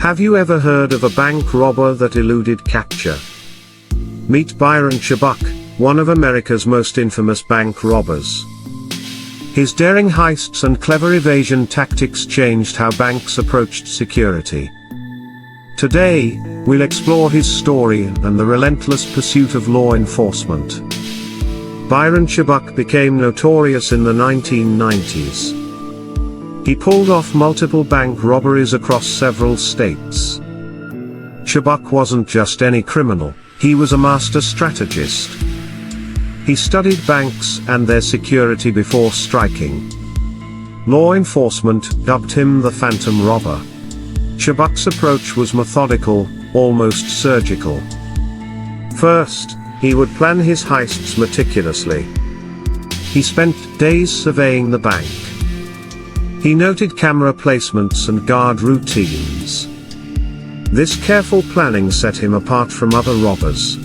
Have you ever heard of a bank robber that eluded capture? Meet Byron Chubbuck, one of America's most infamous bank robbers. His daring heists and clever evasion tactics changed how banks approached security. Today, we'll explore his story and the relentless pursuit of law enforcement. Byron Chubbuck became notorious in the 1990s. He pulled off multiple bank robberies across several states. Chubbuck wasn't just any criminal, he was a master strategist. He studied banks and their security before striking. Law enforcement dubbed him the Phantom Robber. Chubbuck's approach was methodical, almost surgical. First, he would plan his heists meticulously. He spent days surveying the bank. He noted camera placements and guard routines. This careful planning set him apart from other robbers.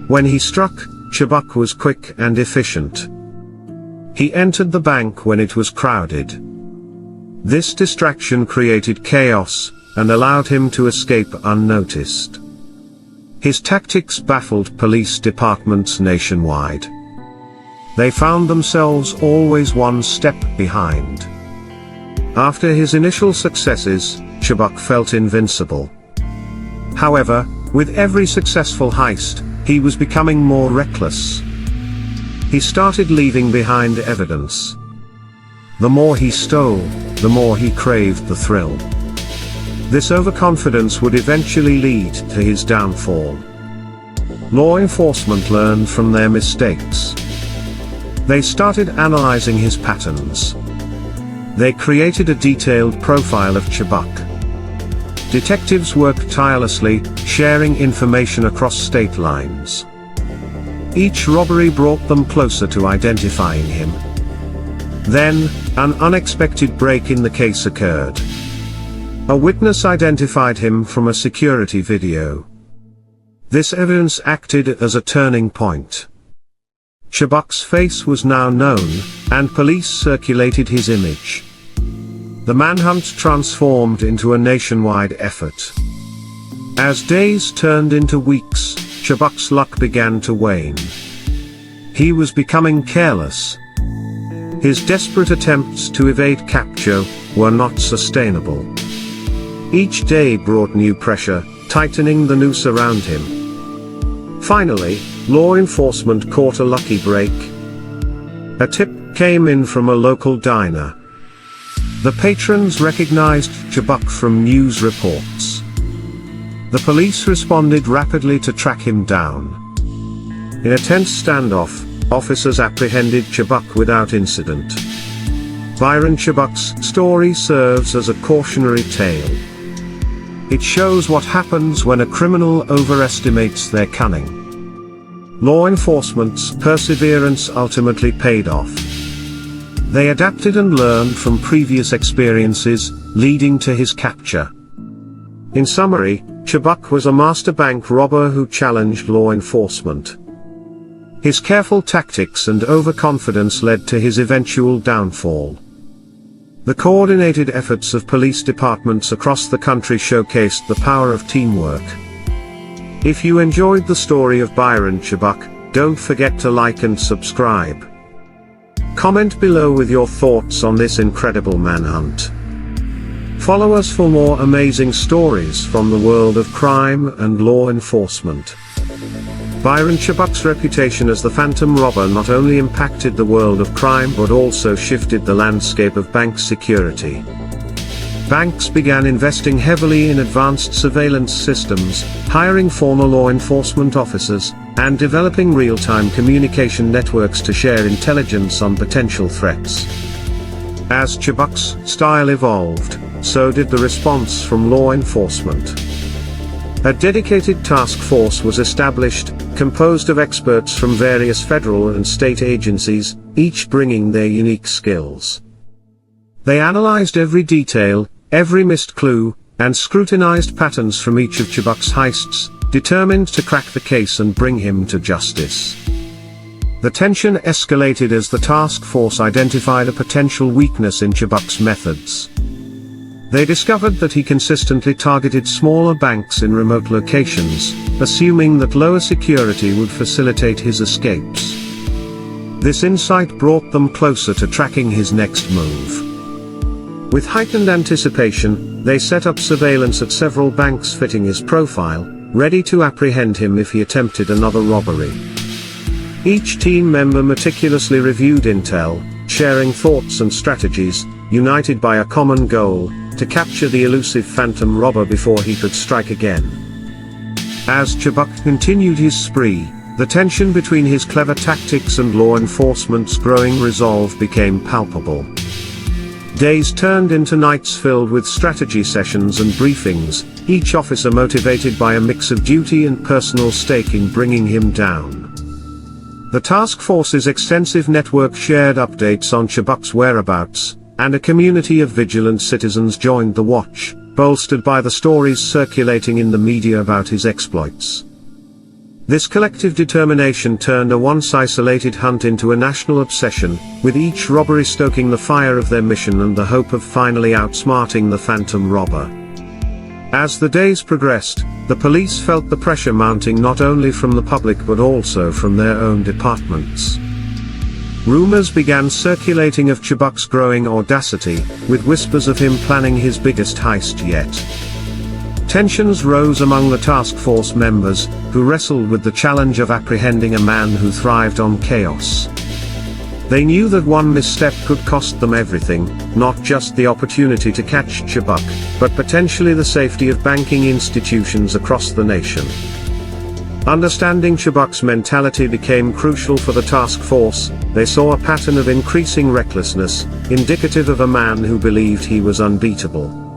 When he struck, Chubbuck was quick and efficient. He entered the bank when it was crowded. This distraction created chaos, and allowed him to escape unnoticed. His tactics baffled police departments nationwide. They found themselves always one step behind. After his initial successes, Chubbuck felt invincible. However, with every successful heist, he was becoming more reckless. He started leaving behind evidence. The more he stole, the more he craved the thrill. This overconfidence would eventually lead to his downfall. Law enforcement learned from their mistakes. They started analyzing his patterns. They created a detailed profile of Chubbuck. Detectives worked tirelessly, sharing information across state lines. Each robbery brought them closer to identifying him. Then, an unexpected break in the case occurred. A witness identified him from a security video. This evidence acted as a turning point. Chubbuck's face was now known, and police circulated his image. The manhunt transformed into a nationwide effort. As days turned into weeks, Chubbuck's luck began to wane. He was becoming careless. His desperate attempts to evade capture were not sustainable. Each day brought new pressure, tightening the noose around him. Finally, law enforcement caught a lucky break. A tip came in from a local diner. The patrons recognized Chubbuck from news reports. The police responded rapidly to track him down. In a tense standoff, officers apprehended Chubbuck without incident. Byron Chubbuck's story serves as a cautionary tale. It shows what happens when a criminal overestimates their cunning. Law enforcement's perseverance ultimately paid off. They adapted and learned from previous experiences, leading to his capture. In summary, Chubbuck was a master bank robber who challenged law enforcement. His careful tactics and overconfidence led to his eventual downfall. The coordinated efforts of police departments across the country showcased the power of teamwork. If you enjoyed the story of Byron Chubbuck, don't forget to like and subscribe. Comment below with your thoughts on this incredible manhunt. Follow us for more amazing stories from the world of crime and law enforcement. Byron Chubbuck's reputation as the Phantom Robber not only impacted the world of crime but also shifted the landscape of bank security. Banks began investing heavily in advanced surveillance systems, hiring former law enforcement officers, and developing real-time communication networks to share intelligence on potential threats. As Chubbuck's style evolved, so did the response from law enforcement. A dedicated task force was established, composed of experts from various federal and state agencies, each bringing their unique skills. They analyzed every detail, every missed clue, and scrutinized patterns from each of Chubbuck's heists, determined to crack the case and bring him to justice. The tension escalated as the task force identified a potential weakness in Chubbuck's methods. They discovered that he consistently targeted smaller banks in remote locations, assuming that lower security would facilitate his escapes. This insight brought them closer to tracking his next move. With heightened anticipation, they set up surveillance at several banks fitting his profile, ready to apprehend him if he attempted another robbery. Each team member meticulously reviewed intel, sharing thoughts and strategies, united by a common goal: to capture the elusive phantom robber before he could strike again. As Chubbuck continued his spree, the tension between his clever tactics and law enforcement's growing resolve became palpable. Days turned into nights filled with strategy sessions and briefings, each officer motivated by a mix of duty and personal stake in bringing him down. The task force's extensive network shared updates on Chubbuck's whereabouts, and a community of vigilant citizens joined the watch, bolstered by the stories circulating in the media about his exploits. This collective determination turned a once-isolated hunt into a national obsession, with each robbery stoking the fire of their mission and the hope of finally outsmarting the phantom robber. As the days progressed, the police felt the pressure mounting not only from the public but also from their own departments. Rumors began circulating of Chubbuck's growing audacity, with whispers of him planning his biggest heist yet. Tensions rose among the task force members, who wrestled with the challenge of apprehending a man who thrived on chaos. They knew that one misstep could cost them everything, not just the opportunity to catch Chubbuck, but potentially the safety of banking institutions across the nation. Understanding Chubbuck's mentality became crucial for the task force. They saw a pattern of increasing recklessness, indicative of a man who believed he was unbeatable.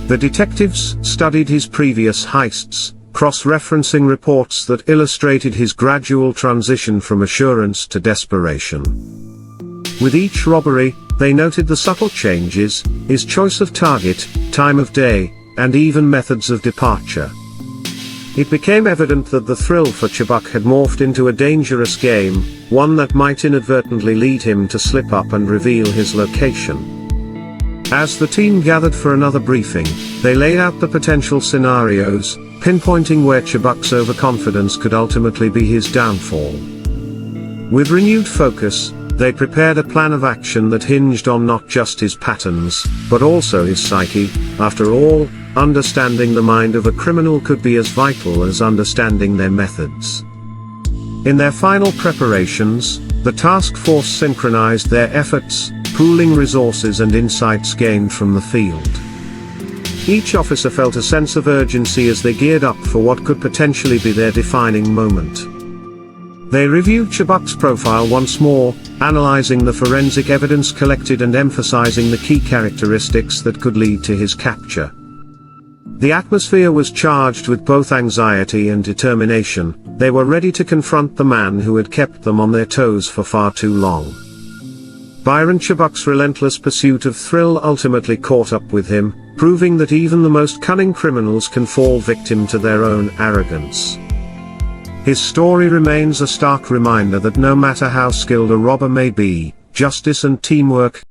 The detectives studied his previous heists, cross-referencing reports that illustrated his gradual transition from assurance to desperation. With each robbery, they noted the subtle changes: his choice of target, time of day, and even methods of departure. It became evident that the thrill for Chubbuck had morphed into a dangerous game, one that might inadvertently lead him to slip up and reveal his location. As the team gathered for another briefing, they laid out the potential scenarios, pinpointing where Chubbuck's overconfidence could ultimately be his downfall. With renewed focus, they prepared a plan of action that hinged on not just his patterns, but also his psyche. After all, understanding the mind of a criminal could be as vital as understanding their methods. In their final preparations, the task force synchronized their efforts, pooling resources and insights gained from the field. Each officer felt a sense of urgency as they geared up for what could potentially be their defining moment. They reviewed Chubbuck's profile once more, analyzing the forensic evidence collected and emphasizing the key characteristics that could lead to his capture. The atmosphere was charged with both anxiety and determination. They were ready to confront the man who had kept them on their toes for far too long. Byron Chubbuck's relentless pursuit of thrill ultimately caught up with him, proving that even the most cunning criminals can fall victim to their own arrogance. His story remains a stark reminder that no matter how skilled a robber may be, justice and teamwork